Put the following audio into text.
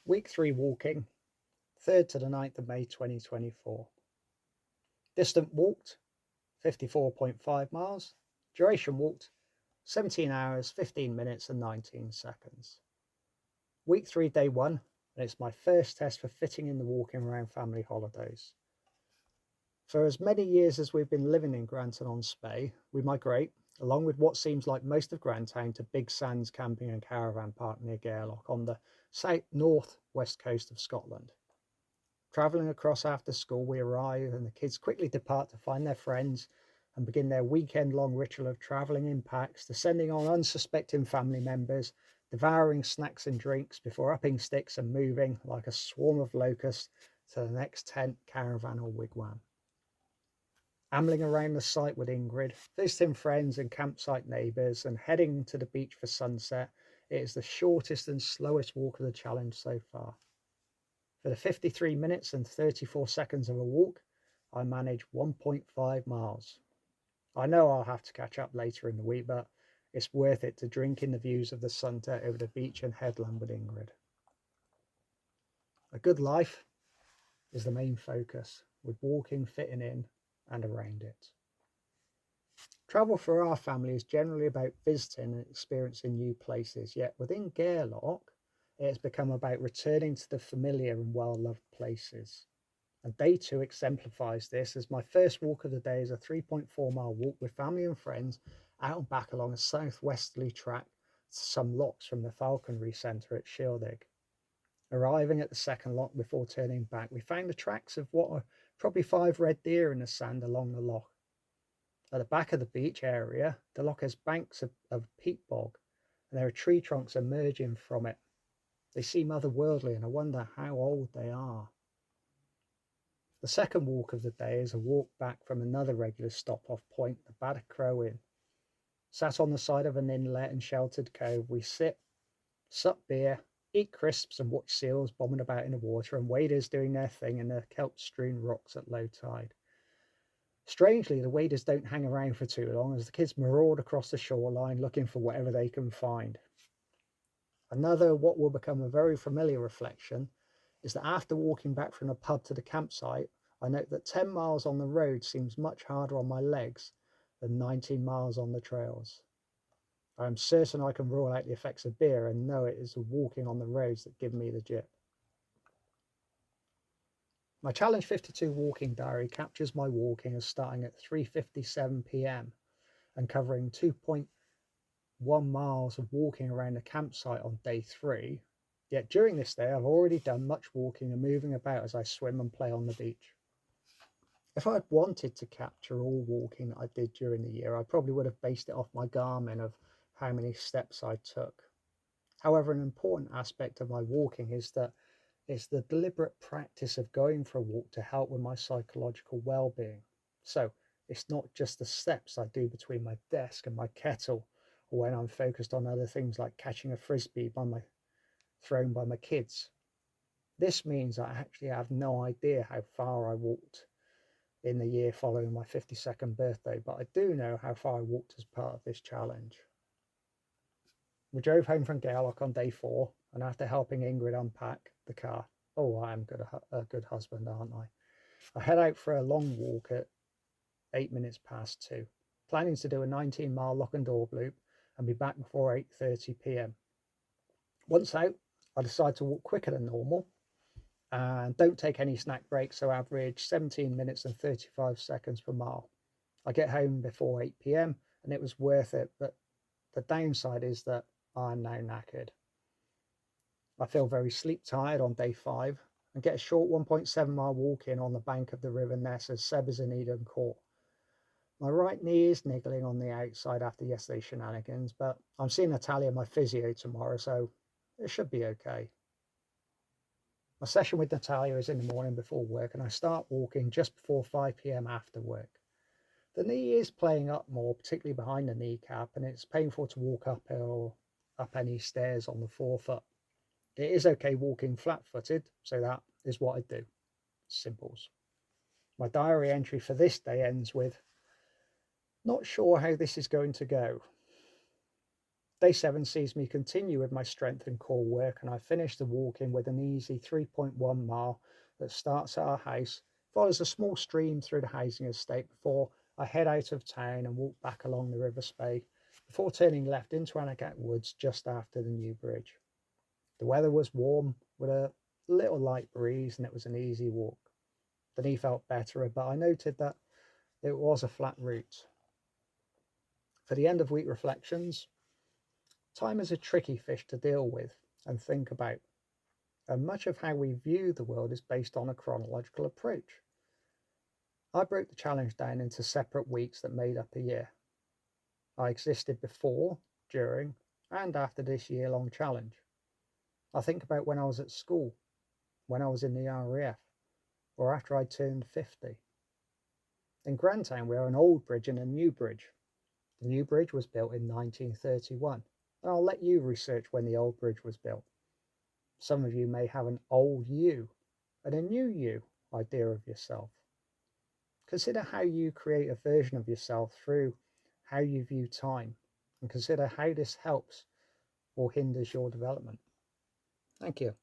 Week 3 walking, 3rd to the 9th of May 2024. Distant walked, 54.5 miles. Duration walked, 17 hours, 15 minutes and 19 seconds. Week 3, day 1, and it's my first test for fitting in the walking around family holidays. For as many years as we've been living in Grantown on Spey, we migrate, along with what seems like most of Grantown, to Big Sands Camping and Caravan Park near Gairloch on the north-west coast of Scotland. Travelling across after school, we arrive and the kids quickly depart to find their friends and begin their weekend-long ritual of travelling in packs, descending on unsuspecting family members, devouring snacks and drinks before upping sticks and moving like a swarm of locusts to the next tent, caravan or wigwam. Ambling around the site with Ingrid, visiting friends and campsite neighbours and heading to the beach for sunset, it is the shortest and slowest walk of the challenge so far. For the 53 minutes and 34 seconds of a walk, I managed 1.5 miles. I know I'll have to catch up later in the week, but it's worth it to drink in the views of the sunset over the beach and headland with Ingrid. A good life is the main focus, with walking fitting in and around it. Travel for our family is generally about visiting and experiencing new places, yet within Gairloch, it has become about returning to the familiar and well-loved places. And day 2 exemplifies this, as my first walk of the day is a 3.4 mile walk with family and friends out and back along a southwesterly track to some locks from the falconry centre at Shieldig. Arriving at the second lock before turning back, we found the tracks of what are probably 5 red deer in the sand along the loch. At the back of the beach area, the loch has banks of peat bog, and there are tree trunks emerging from it. They seem otherworldly, and I wonder how old they are. The second walk of the day is a walk back from another regular stop-off point, the Badachrow Inn. Sat on the side of an inlet and sheltered cove, we sit, sup beer, eat crisps and watch seals bobbing about in the water and waders doing their thing in the kelp-strewn rocks at low tide. Strangely, the waders don't hang around for too long as the kids maraud across the shoreline looking for whatever they can find. Another, what will become a very familiar reflection, is that after walking back from the pub to the campsite, I note that 10 miles on the road seems much harder on my legs than 19 miles on the trails. I am certain I can rule out the effects of beer and know it is the walking on the roads that give me the jip. My Challenge 52 walking diary captures my walking as starting at 3:57 p.m. and covering 2.1 miles of walking around the campsite on day 3. Yet during this day, I've already done much walking and moving about as I swim and play on the beach. If I had wanted to capture all walking that I did during the year, I probably would have based it off my Garmin of how many steps I took. However, an important aspect of my walking is that it's the deliberate practice of going for a walk to help with my psychological well-being. So it's not just the steps I do between my desk and my kettle, or when I'm focused on other things like catching a frisbee thrown by my kids. This means I actually have no idea how far I walked in the year following my 52nd birthday, but I do know how far I walked as part of this challenge. We drove home from Gairloch on day 4, and after helping Ingrid unpack the car, oh, I am a good husband, aren't I head out for a long walk at 8 minutes past 2, planning to do a 19-mile lock and door loop and be back before 8:30 p.m. Once out, I decide to walk quicker than normal and don't take any snack breaks, so average 17 minutes and 35 seconds per mile. I get home before 8 p.m. and it was worth it, but the downside is that I'm now knackered. I feel very sleep tired on day 5 and get a short 1.7 mile walk in on the bank of the River Ness as Seb is in Eden Court. My right knee is niggling on the outside after yesterday's shenanigans, but I'm seeing Natalia, my physio, tomorrow, so it should be okay. My session with Natalia is in the morning before work, and I start walking just before 5 p.m. after work. The knee is playing up more, particularly behind the kneecap, and it's painful to walk uphill or up any stairs on the forefoot. It is okay walking flat-footed, so that is what I do. Simples. My diary entry for this day ends with, not sure how this is going to go. Day 7 sees me continue with my strength and core work, and I finish the walking with an easy 3.1 mile that starts at our house, follows a small stream through the housing estate before I head out of town and walk back along the River Spey, before turning left into Anagat Woods just after the new bridge. The weather was warm with a little light breeze, and it was an easy walk. The knee felt better, but I noted that it was a flat route. For the end of week reflections, time is a tricky fish to deal with and think about, and much of how we view the world is based on a chronological approach. I broke the challenge down into separate weeks that made up a year. I existed before, during, and after this year-long challenge. I think about when I was at school, when I was in the RAF, or after I turned 50. In Grantown, we have an old bridge and a new bridge. The new bridge was built in 1931, and I'll let you research when the old bridge was built. Some of you may have an old you and a new you idea of yourself. Consider how you create a version of yourself through how you view time, and consider how this helps or hinders your development. Thank you.